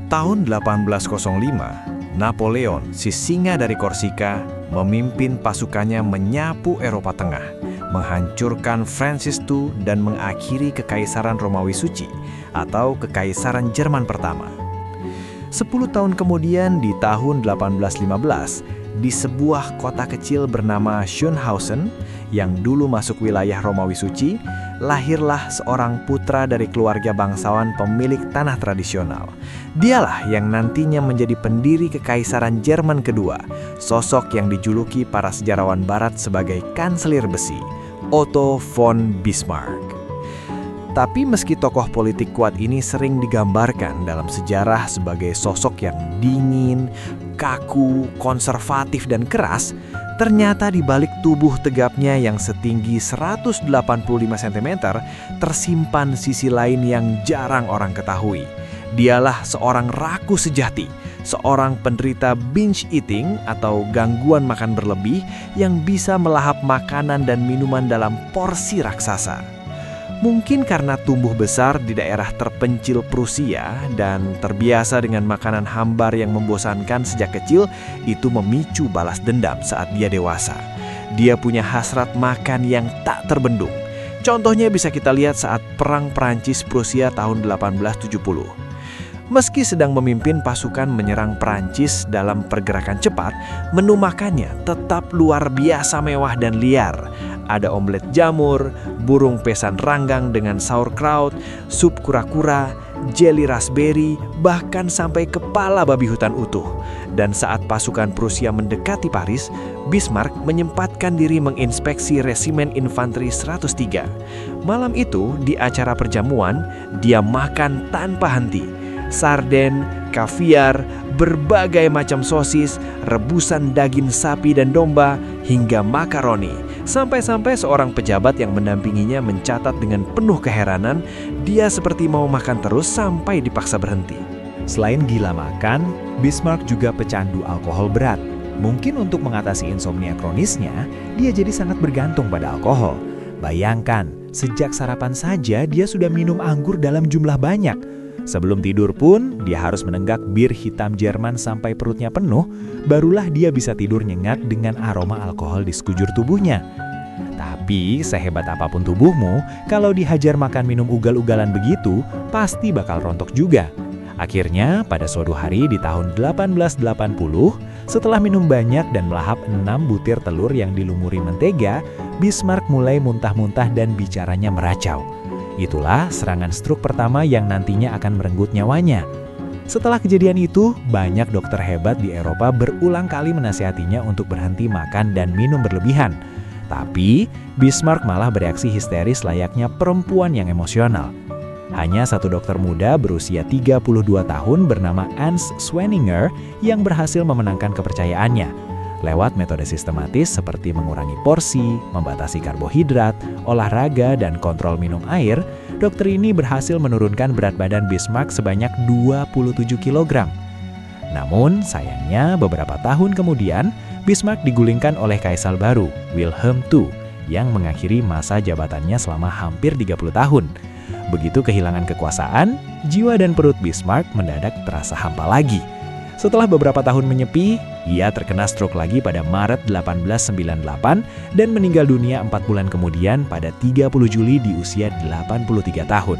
Tahun 1805, Napoleon, si singa dari Korsika, memimpin pasukannya menyapu Eropa Tengah, menghancurkan Francis II dan mengakhiri Kekaisaran Romawi Suci atau Kekaisaran Jerman pertama. 10 tahun kemudian di tahun 1815, di sebuah kota kecil bernama Schönhausen yang dulu masuk wilayah Romawi Suci, lahirlah seorang putra dari keluarga bangsawan pemilik tanah tradisional. Dialah yang nantinya menjadi pendiri Kekaisaran Jerman kedua, sosok yang dijuluki para sejarawan barat sebagai kanselir besi, Otto von Bismarck. Tapi meski tokoh politik kuat ini sering digambarkan dalam sejarah sebagai sosok yang dingin, kaku, konservatif, dan keras, ternyata di balik tubuh tegapnya yang setinggi 185 cm tersimpan sisi lain yang jarang orang ketahui. Dialah seorang raku sejati, seorang penderita binge eating atau gangguan makan berlebih yang bisa melahap makanan dan minuman dalam porsi raksasa. Mungkin karena tumbuh besar di daerah terpencil Prusia dan terbiasa dengan makanan hambar yang membosankan sejak kecil, itu memicu balas dendam saat dia dewasa. Dia punya hasrat makan yang tak terbendung. Contohnya bisa kita lihat saat Perang Prancis-Prusia tahun 1870. Meski sedang memimpin pasukan menyerang Prancis dalam pergerakan cepat, menu makannya tetap luar biasa mewah dan liar. Ada omelet jamur, burung pesan ranggang dengan sauerkraut, sup kura-kura, jeli raspberry, bahkan sampai kepala babi hutan utuh. Dan saat pasukan Prusia mendekati Paris, Bismarck menyempatkan diri menginspeksi resimen infanteri 103. Malam itu, di acara perjamuan, dia makan tanpa henti. Sarden, kaviar, berbagai macam sosis, rebusan daging sapi dan domba, hingga makaroni. Sampai-sampai seorang pejabat yang mendampinginya mencatat dengan penuh keheranan, dia seperti mau makan terus sampai dipaksa berhenti. Selain gila makan, Bismarck juga pecandu alkohol berat. Mungkin untuk mengatasi insomnia kronisnya, dia jadi sangat bergantung pada alkohol. Bayangkan, sejak sarapan saja dia sudah minum anggur dalam jumlah banyak. Sebelum tidur pun, dia harus menenggak bir hitam Jerman sampai perutnya penuh, barulah dia bisa tidur nyengat dengan aroma alkohol di sekujur tubuhnya. Tapi, sehebat apapun tubuhmu, kalau dihajar makan minum ugal-ugalan begitu, pasti bakal rontok juga. Akhirnya, pada suatu hari di tahun 1880, setelah minum banyak dan melahap 6 butir telur yang dilumuri mentega, Bismarck mulai muntah-muntah dan bicaranya meracau. Itulah serangan stroke pertama yang nantinya akan merenggut nyawanya. Setelah kejadian itu, banyak dokter hebat di Eropa berulang kali menasihatinya untuk berhenti makan dan minum berlebihan. Tapi, Bismarck malah bereaksi histeris layaknya perempuan yang emosional. Hanya satu dokter muda berusia 32 tahun bernama Ernst Schwenninger yang berhasil memenangkan kepercayaannya. Lewat metode sistematis seperti mengurangi porsi, membatasi karbohidrat, olahraga, dan kontrol minum air, dokter ini berhasil menurunkan berat badan Bismarck sebanyak 27 kg. Namun, sayangnya beberapa tahun kemudian, Bismarck digulingkan oleh kaisar baru, Wilhelm II, yang mengakhiri masa jabatannya selama hampir 30 tahun. Begitu kehilangan kekuasaan, jiwa dan perut Bismarck mendadak terasa hampa lagi. Setelah beberapa tahun menyepi, ia terkena stroke lagi pada Maret 1898 dan meninggal dunia 4 bulan kemudian pada 30 Juli di usia 83 tahun.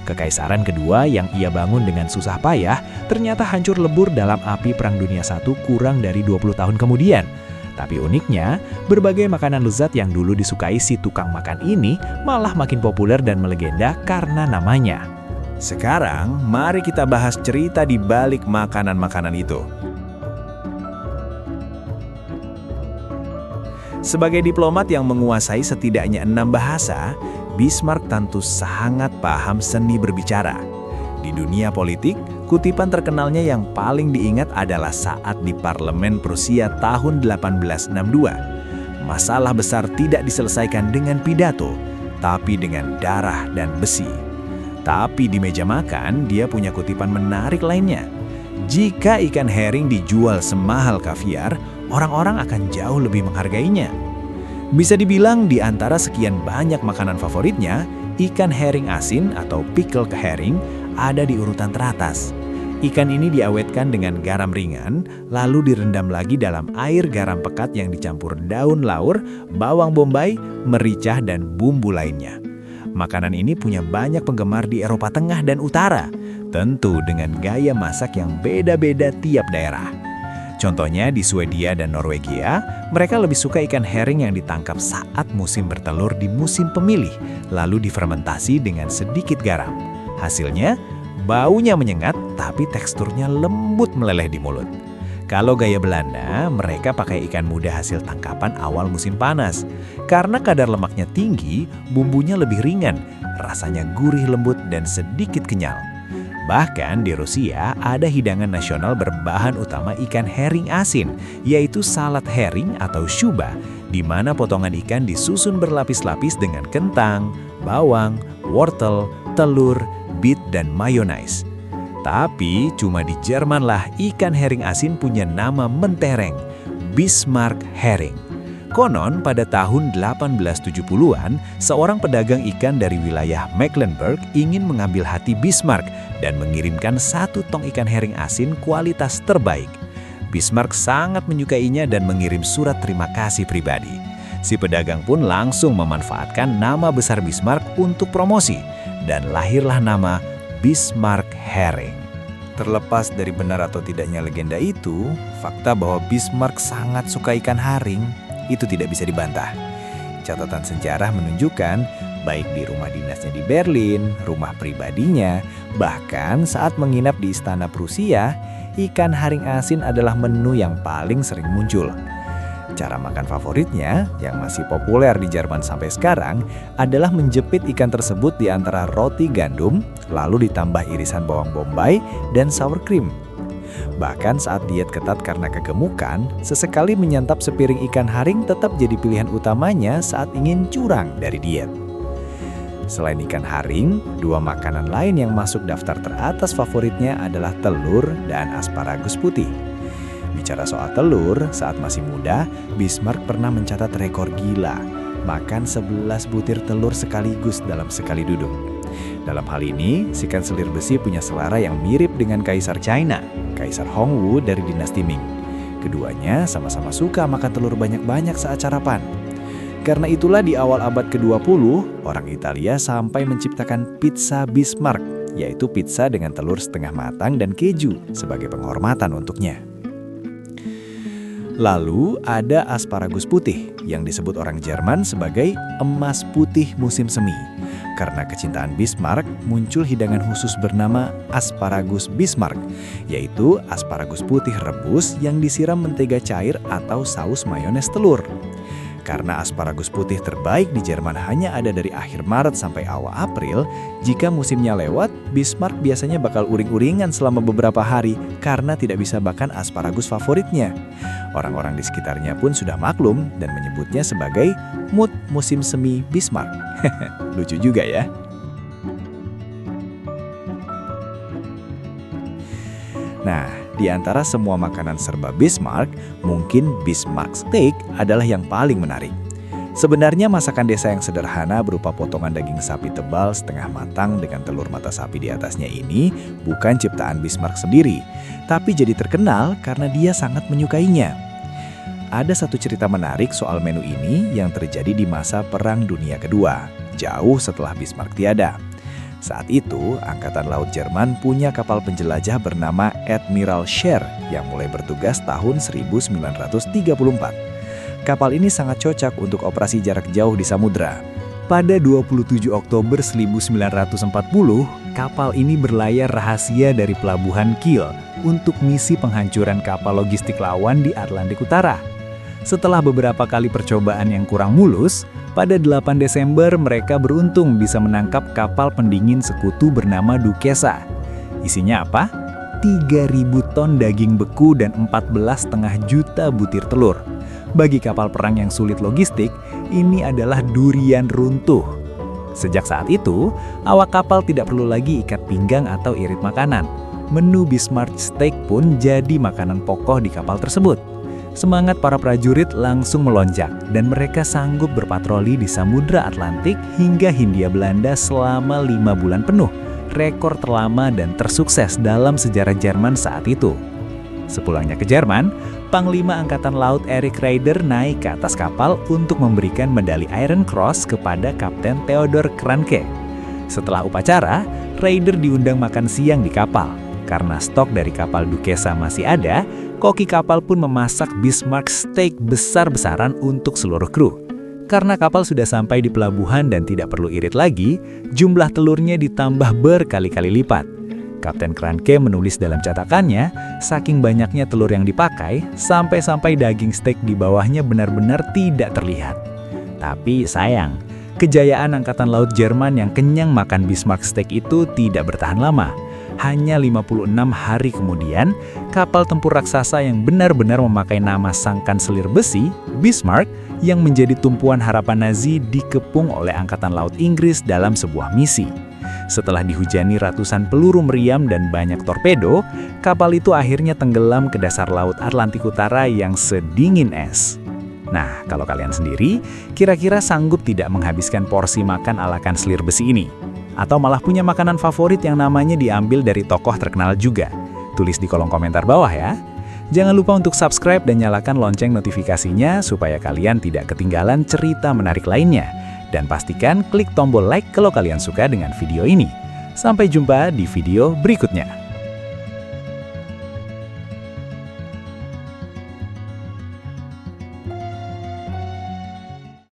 Kekaisaran kedua yang ia bangun dengan susah payah ternyata hancur lebur dalam api Perang Dunia I kurang dari 20 tahun kemudian. Tapi uniknya, berbagai makanan lezat yang dulu disukai si tukang makan ini malah makin populer dan melegenda karena namanya. Sekarang, mari kita bahas cerita di balik makanan-makanan itu. Sebagai diplomat yang menguasai setidaknya 6 bahasa, Bismarck tentu sangat paham seni berbicara. Di dunia politik, kutipan terkenalnya yang paling diingat adalah saat di Parlemen Prusia tahun 1862. Masalah besar tidak diselesaikan dengan pidato, tapi dengan darah dan besi. Tapi di meja makan, dia punya kutipan menarik lainnya. Jika ikan herring dijual semahal kaviar, orang-orang akan jauh lebih menghargainya. Bisa dibilang di antara sekian banyak makanan favoritnya, ikan herring asin atau pickled herring ada di urutan teratas. Ikan ini diawetkan dengan garam ringan, lalu direndam lagi dalam air garam pekat yang dicampur daun laur, bawang bombay, merica, dan bumbu lainnya. Makanan ini punya banyak penggemar di Eropa Tengah dan Utara, tentu dengan gaya masak yang beda-beda tiap daerah. Contohnya di Swedia dan Norwegia, mereka lebih suka ikan herring yang ditangkap saat musim bertelur di musim pemilih, lalu difermentasi dengan sedikit garam. Hasilnya, baunya menyengat tapi teksturnya lembut meleleh di mulut. Kalau gaya Belanda, mereka pakai ikan muda hasil tangkapan awal musim panas. Karena kadar lemaknya tinggi, bumbunya lebih ringan, rasanya gurih lembut dan sedikit kenyal. Bahkan di Rusia ada hidangan nasional berbahan utama ikan herring asin, yaitu salad herring atau shuba, di mana potongan ikan disusun berlapis-lapis dengan kentang, bawang, wortel, telur, beet, dan mayonaise. Tapi cuma di Jerman lah ikan herring asin punya nama mentereng, Bismarck herring. Konon pada tahun 1870-an, seorang pedagang ikan dari wilayah Mecklenburg ingin mengambil hati Bismarck dan mengirimkan 1 tong ikan herring asin kualitas terbaik. Bismarck sangat menyukainya dan mengirim surat terima kasih pribadi. Si pedagang pun langsung memanfaatkan nama besar Bismarck untuk promosi, dan lahirlah nama Bismarck herring. Terlepas dari benar atau tidaknya legenda itu, fakta bahwa Bismarck sangat suka ikan haring itu tidak bisa dibantah. Catatan sejarah menunjukkan, baik di rumah dinasnya di Berlin, rumah pribadinya, bahkan saat menginap di istana Prusia, ikan haring asin adalah menu yang paling sering muncul. Cara makan favoritnya, yang masih populer di Jerman sampai sekarang, adalah menjepit ikan tersebut di antara roti gandum, lalu ditambah irisan bawang bombay dan sour cream. Bahkan saat diet ketat karena kegemukan, sesekali menyantap sepiring ikan haring tetap jadi pilihan utamanya saat ingin curang dari diet. Selain ikan haring, 2 makanan lain yang masuk daftar teratas favoritnya adalah telur dan asparagus putih. Bicara soal telur, saat masih muda, Bismarck pernah mencatat rekor gila, makan 11 butir telur sekaligus dalam sekali duduk. Dalam hal ini, si kanselir besi punya selera yang mirip dengan Kaisar China, Kaisar Hongwu dari dinasti Ming. Keduanya sama-sama suka makan telur banyak-banyak saat sarapan. Karena itulah di awal abad ke-20, orang Italia sampai menciptakan pizza Bismarck, yaitu pizza dengan telur setengah matang dan keju sebagai penghormatan untuknya. Lalu ada asparagus putih yang disebut orang Jerman sebagai emas putih musim semi. Karena kecintaan Bismarck, muncul hidangan khusus bernama asparagus Bismarck, yaitu asparagus putih rebus yang disiram mentega cair atau saus mayones telur. Karena asparagus putih terbaik di Jerman hanya ada dari akhir Maret sampai awal April, jika musimnya lewat, Bismarck biasanya bakal uring-uringan selama beberapa hari karena tidak bisa makan asparagus favoritnya. Orang-orang di sekitarnya pun sudah maklum dan menyebutnya sebagai mood musim semi Bismarck. Lucu juga ya. Nah, di antara semua makanan serba Bismarck, mungkin Bismarck steak adalah yang paling menarik. Sebenarnya masakan desa yang sederhana berupa potongan daging sapi tebal setengah matang dengan telur mata sapi di atasnya ini bukan ciptaan Bismarck sendiri, tapi jadi terkenal karena dia sangat menyukainya. Ada satu cerita menarik soal menu ini yang terjadi di masa Perang Dunia Kedua, jauh setelah Bismarck tiada. Saat itu, Angkatan Laut Jerman punya kapal penjelajah bernama Admiral Scheer yang mulai bertugas tahun 1934. Kapal ini sangat cocok untuk operasi jarak jauh di samudra. Pada 27 Oktober 1940, kapal ini berlayar rahasia dari pelabuhan Kiel untuk misi penghancuran kapal logistik lawan di Atlantik Utara. Setelah beberapa kali percobaan yang kurang mulus, pada 8 Desember mereka beruntung bisa menangkap kapal pendingin sekutu bernama Duquesa. Isinya apa? 3.000 ton daging beku dan 14,5 juta butir telur. Bagi kapal perang yang sulit logistik, ini adalah durian runtuh. Sejak saat itu, awak kapal tidak perlu lagi ikat pinggang atau irit makanan. Menu Bismarck steak pun jadi makanan pokok di kapal tersebut. Semangat para prajurit langsung melonjak dan mereka sanggup berpatroli di Samudra Atlantik hingga Hindia Belanda selama 5 bulan penuh. rekor terlama dan tersukses dalam sejarah Jerman saat itu. Sepulangnya ke Jerman, Panglima Angkatan Laut Erich Raeder naik ke atas kapal untuk memberikan medali Iron Cross kepada Kapten Theodor Kranke. Setelah upacara, Raeder diundang makan siang di kapal. Karena stok dari kapal Duquesa masih ada, koki kapal pun memasak Bismarck steak besar-besaran untuk seluruh kru. Karena kapal sudah sampai di pelabuhan dan tidak perlu irit lagi, jumlah telurnya ditambah berkali-kali lipat. Kapten Kranke menulis dalam catatannya, saking banyaknya telur yang dipakai, sampai-sampai daging steak di bawahnya benar-benar tidak terlihat. Tapi sayang, kejayaan Angkatan Laut Jerman yang kenyang makan Bismarck steak itu tidak bertahan lama. Hanya 56 hari kemudian, kapal tempur raksasa yang benar-benar memakai nama sang kanselir besi, Bismarck, yang menjadi tumpuan harapan Nazi dikepung oleh Angkatan Laut Inggris dalam sebuah misi. Setelah dihujani ratusan peluru meriam dan banyak torpedo, kapal itu akhirnya tenggelam ke dasar Laut Atlantik Utara yang sedingin es. Nah, kalau kalian sendiri, kira-kira sanggup tidak menghabiskan porsi makan ala kanselir besi ini? Atau malah punya makanan favorit yang namanya diambil dari tokoh terkenal juga? Tulis di kolom komentar bawah ya. Jangan lupa untuk subscribe dan nyalakan lonceng notifikasinya supaya kalian tidak ketinggalan cerita menarik lainnya. Dan pastikan klik tombol like kalau kalian suka dengan video ini. Sampai jumpa di video berikutnya.